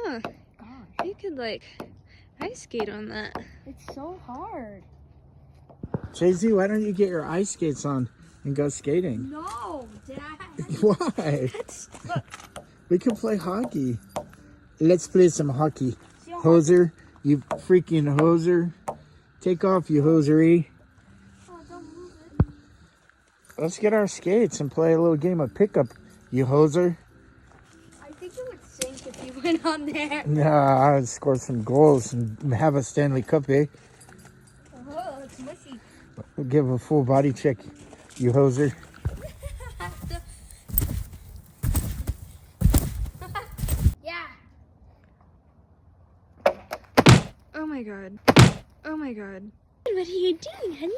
Huh. Gosh, You could like ice skate on that. it's so hard. Jay-Z, why don't you get your ice skates on and go skating? No, Dad. Why? That's We can play hockey. Let's play some hockey. See how Hoser, you freaking hoser. Take off, you hosery. Oh, don't move it. Let's get our skates and play a little game of pickup, you hoser. I think it would sink if you went on there. Nah, I'd score some goals and have a Stanley Cup, eh? Oh, it's mushy. We'll give a full body check, you hoser. Yeah. Oh my god. Oh my god. What are you doing, honey?